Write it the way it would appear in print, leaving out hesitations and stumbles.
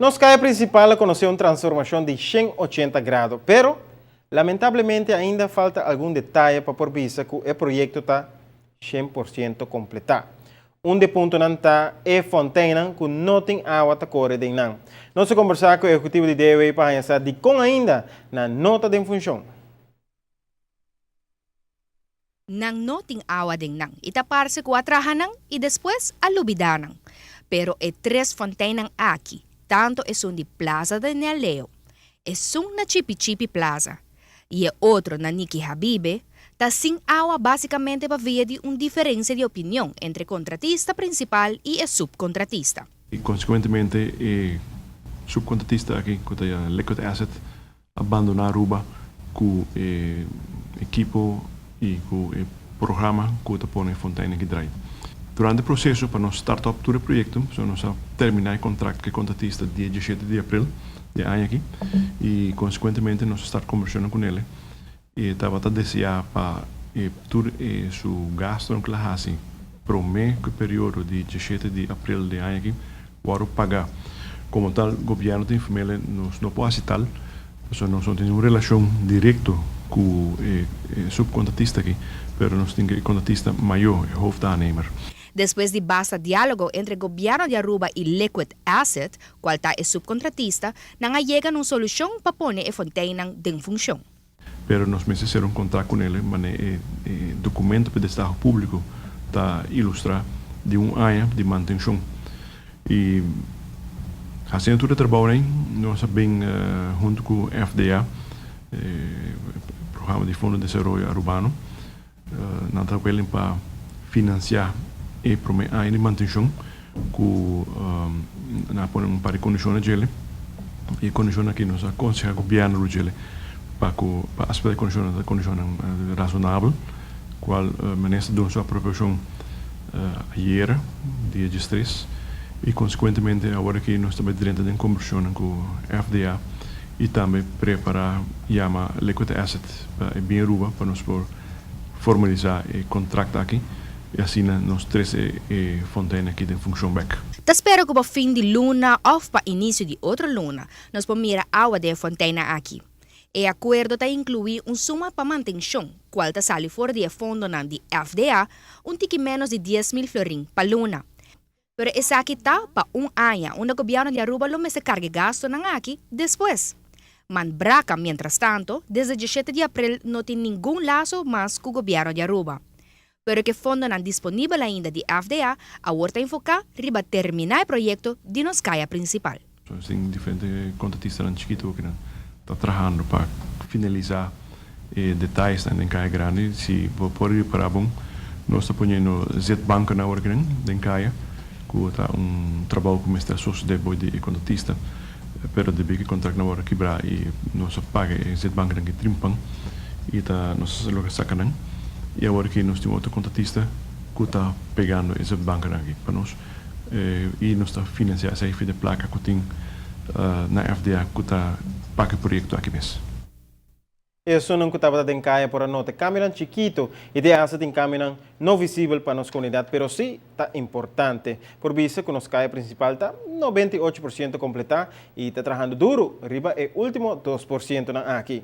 Nos calle principal conoció una transformación de 180 grados, pero lamentablemente ainda falta algún detalle para por vista que el proyecto está 100% completado. Un de punto nanta é fontaine que não tem água para correr de nan. Nós conversar com o executivo de DW para pensar de como ainda na nota de função. Nang noting awa ding nang itaparse ko atrahanang e después alubidanang. Pero e tres fontainang aqui, tanto es un di Plaza de Nealeo, es un na Chipi Plaza, e e outro na Niki Habibe, ta sin awa basicamente pa via di un diferencia de opinión entre contratista principal y el subcontratista. Y consecuentemente, subcontratista aqui, que tem liquid asset, abandonar Aruba com equipo e com o programa que está pondo em Fontaine que drive. Durante o processo, para nós startup todo o projeto, nós terminar o contrato com o contratista dia 17 de abril de ano aqui e, consequentemente, nós estamos conversando com ele e estava a desejar para todo o gasto que ele faz para o mês, que período de 17 de abril de ano aqui, para pagar. Como tal, o governo tem família, nós não pode aceitar, nós não temos uma relação direta com o subcontratista aqui, mas nós temos o contratista maior, o hoofdaannemer. Después de basta diálogo entre gobierno de Aruba y Liquid Asset, cual está el subcontratista, nangayegan una solución para poner el fontaine en función. Pero nós precisamos um contrato com ele, mas o documento para o Estado Público está ilustrar de ano de manutenção. E fazendo todo o trabalho, nós bem junto com o FDA, Programa de Fundo de Desenvolvimento Urbano, nós trabalhamos para financiar e prometer a manutenção com na pôr um par de condições dele e condições que nos aconselha o governo dele para as condições razonáveis qual ministro deu sua aprovação ayer dia 13 e consequentemente agora que nós estamos dentro de conversão com o FDA e também preparar chama Liquid Asset bem Aruba para nós formalizar o contrato aqui. E assim nós três fontaine aqui em função back. Te espero que para fim de luna ou para início de outra luna, nós vamos mirar a água de fontaine aqui. E acordo está incluir suma para manutenção, qual está sali fora de fundo de FDA, tique menos de 10.000 florin para luna. Pero essa aqui está para ano, onde o governo de Aruba lo se carga gasto aqui depois. Man braca, mientras tanto, desde 17 de abril não tem nenhum laço mais com o governo de Aruba. Pero que fondo não disponível ainda de FDA, agora enfocar riba terminar o projeto de nos caia principal. Tem diferentes contratistas chiquitos que estão trabalhando para finalizar detalhes em caia grande. Se vou por para bom, nós estamos ponendo Z-Bank na hora grande, em caia, que está trabalho com o sócio de contratista, pero de que contrato na hora quebrar e nós paga Z-Bank que trimpam e está nós logo sacando. E agora que nós temos outro contratista que está pegando esse banco aqui para nós e nós está financiando essa de placa que tem na FDA que está pagando o projeto aqui mesmo. Isso não estava em caia por a nota caminhão chiquito e de asa tem caminhão não visível para nossa comunidade, pero sim está importante por vista que nossa caia principal está 98% completada e está trabalhando duro, arriba é o último 2% aqui.